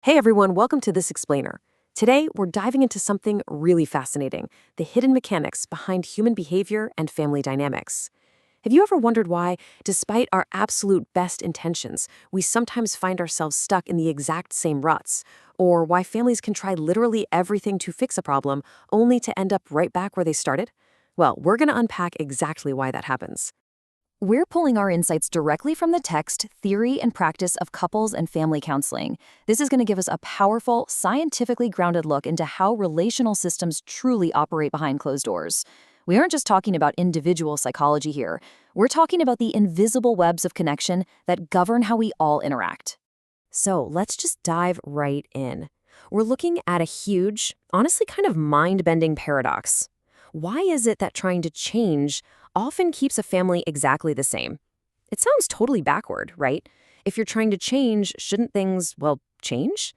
Hey everyone, welcome to This Explainer. Today, we're diving into something really fascinating: the hidden mechanics behind human behavior and family dynamics. Have you ever wondered why, despite our absolute best intentions, we sometimes find ourselves stuck in the exact same ruts? Or why families can try literally everything to fix a problem, only to end up right back where they started? Well, we're going to unpack exactly why that happens. We're pulling our insights directly from the text, theory, and practice of couples and family counseling. This is going to give us a powerful, scientifically grounded look into how relational systems truly operate behind closed doors. We aren't just talking about individual psychology here. We're talking about the invisible webs of connection that govern how we all interact. So let's just dive right in. We're looking at a huge, honestly kind of mind-bending paradox. Why is it that trying to change often keeps a family exactly the same? It sounds totally backward, right? If you're trying to change, shouldn't things, well, change?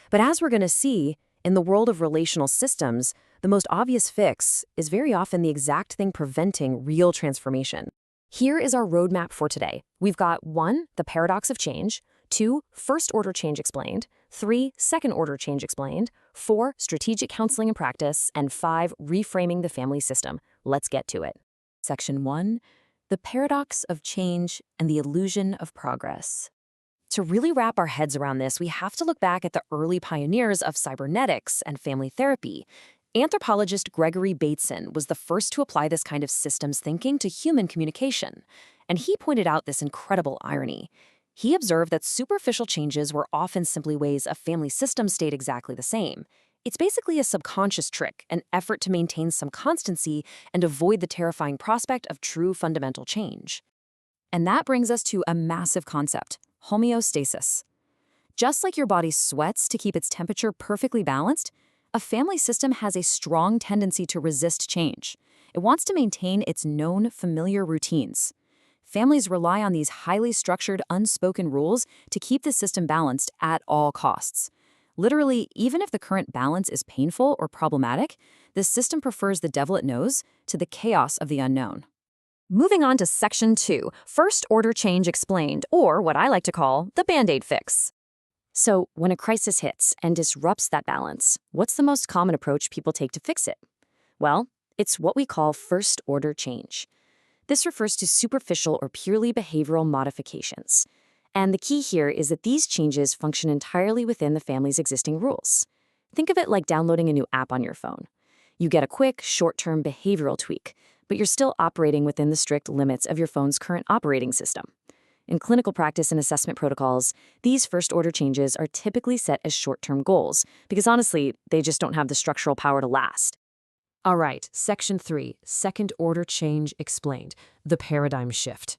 But as we're going to see, in the world of relational systems, the most obvious fix is very often the exact thing preventing real transformation. Here is our roadmap for today. We've got 1, the paradox of change; 2, first-order change explained; 3, second-order change explained; 4, strategic counseling and practice; and 5, reframing the family system. Let's get to it. Section 1, the paradox of change and the illusion of progress. To really wrap our heads around this, we have to look back at the early pioneers of cybernetics and family therapy. Anthropologist Gregory Bateson was the first to apply this kind of systems thinking to human communication, and he pointed out this incredible irony. He observed that superficial changes were often simply ways a family system stayed exactly the same. It's basically a subconscious trick, an effort to maintain some constancy and avoid the terrifying prospect of true fundamental change. And that brings us to a massive concept: homeostasis. Just like your body sweats to keep its temperature perfectly balanced, a family system has a strong tendency to resist change. It wants to maintain its known, familiar routines. Families rely on these highly structured, unspoken rules to keep the system balanced at all costs. Literally, even if the current balance is painful or problematic, the system prefers the devil it knows to the chaos of the unknown. Moving on to Section 2, first-order change explained, or what I like to call the Band-Aid fix. So, when a crisis hits and disrupts that balance, what's the most common approach people take to fix it? Well, it's what we call first-order change. This refers to superficial or purely behavioral modifications. And the key here is that these changes function entirely within the family's existing rules. Think of it like downloading a new app on your phone. You get a quick, short-term behavioral tweak, but you're still operating within the strict limits of your phone's current operating system. In clinical practice and assessment protocols, these first-order changes are typically set as short-term goals because honestly, they just don't have the structural power to last. All right, Section 3, second-order change explained, the paradigm shift.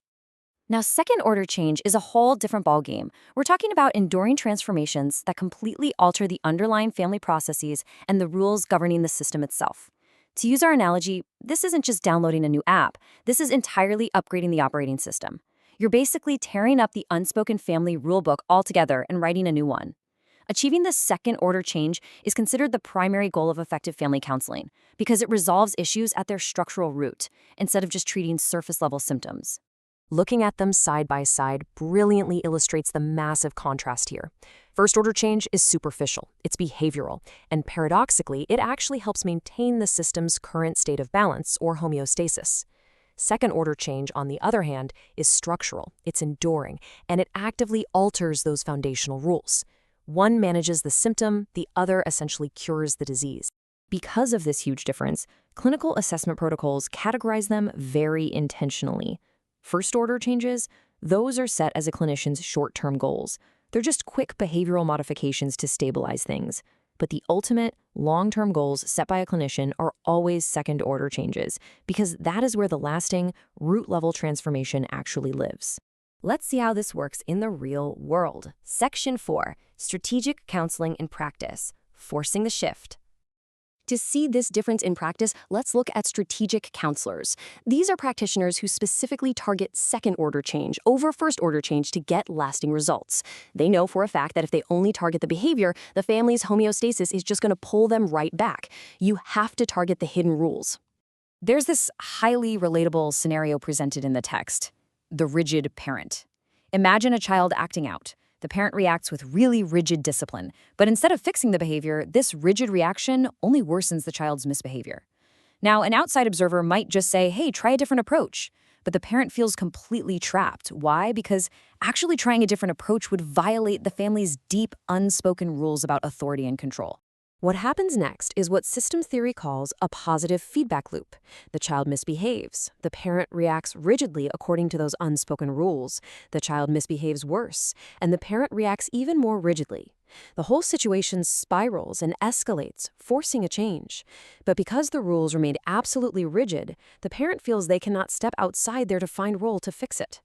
Now, second-order change is a whole different ballgame. We're talking about enduring transformations that completely alter the underlying family processes and the rules governing the system itself. To use our analogy, this isn't just downloading a new app. This is entirely upgrading the operating system. You're basically tearing up the unspoken family rulebook altogether and writing a new one. Achieving this second-order change is considered the primary goal of effective family counseling because it resolves issues at their structural root instead of just treating surface-level symptoms. Looking at them side by side brilliantly illustrates the massive contrast here. First-order change is superficial, it's behavioral, and paradoxically, it actually helps maintain the system's current state of balance, or homeostasis. Second-order change, on the other hand, is structural, it's enduring, and it actively alters those foundational rules. One manages the symptom, the other essentially cures the disease. Because of this huge difference, clinical assessment protocols categorize them very intentionally. First-order changes, those are set as a clinician's short-term goals. They're just quick behavioral modifications to stabilize things. But the ultimate, long-term goals set by a clinician are always second-order changes, because that is where the lasting, root-level transformation actually lives. Let's see how this works in the real world. Section 4, strategic counseling and practice, forcing the shift. To see this difference in practice, let's look at strategic counselors. These are practitioners who specifically target second-order change over first-order change to get lasting results. They know for a fact that if they only target the behavior, the family's homeostasis is just going to pull them right back. You have to target the hidden rules. There's this highly relatable scenario presented in the text: the rigid parent. Imagine a child acting out. The parent reacts with really rigid discipline, but instead of fixing the behavior, this rigid reaction only worsens the child's misbehavior. Now, an outside observer might just say, hey, try a different approach. But the parent feels completely trapped. Why? Because actually trying a different approach would violate the family's deep, unspoken rules about authority and control. What happens next is what systems theory calls a positive feedback loop. The child misbehaves. The parent reacts rigidly according to those unspoken rules. The child misbehaves worse, and the parent reacts even more rigidly. The whole situation spirals and escalates, forcing a change. But because the rules remained absolutely rigid, the parent feels they cannot step outside their defined role to fix it.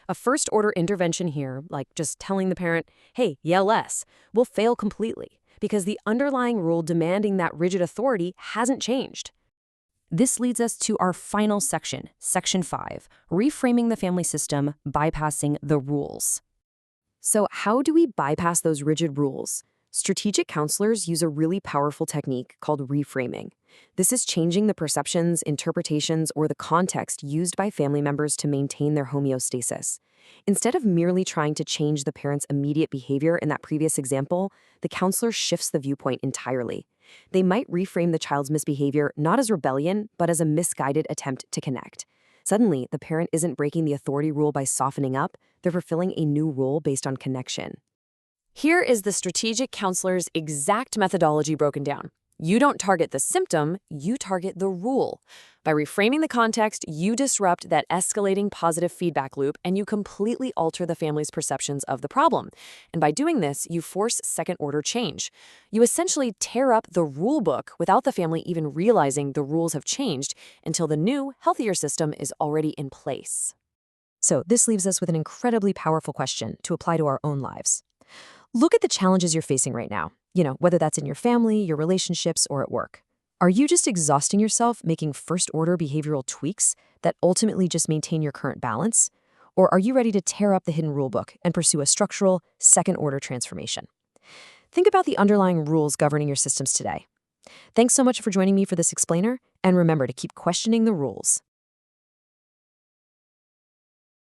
A first-order intervention here, like just telling the parent, hey, yell less, will fail completely, because the underlying rule demanding that rigid authority hasn't changed. This leads us to our final section, Section 5, reframing the family system, bypassing the rules. So how do we bypass those rigid rules? Strategic counselors use a really powerful technique called reframing. This is changing the perceptions, interpretations, or the context used by family members to maintain their homeostasis. Instead of merely trying to change the parent's immediate behavior in that previous example, the counselor shifts the viewpoint entirely. They might reframe the child's misbehavior not as rebellion, but as a misguided attempt to connect. Suddenly, the parent isn't breaking the authority rule by softening up, they're fulfilling a new rule based on connection. Here is the strategic counselor's exact methodology broken down. You don't target the symptom, you target the rule. By reframing the context, you disrupt that escalating positive feedback loop and you completely alter the family's perceptions of the problem. And by doing this, you force second-order change. You essentially tear up the rule book without the family even realizing the rules have changed until the new, healthier system is already in place. So this leaves us with an incredibly powerful question to apply to our own lives. Look at the challenges you're facing right now, whether that's in your family, your relationships, or at work. Are you just exhausting yourself making first-order behavioral tweaks that ultimately just maintain your current balance? Or are you ready to tear up the hidden rulebook and pursue a structural, second-order transformation? Think about the underlying rules governing your systems today. Thanks so much for joining me for this explainer, and remember to keep questioning the rules.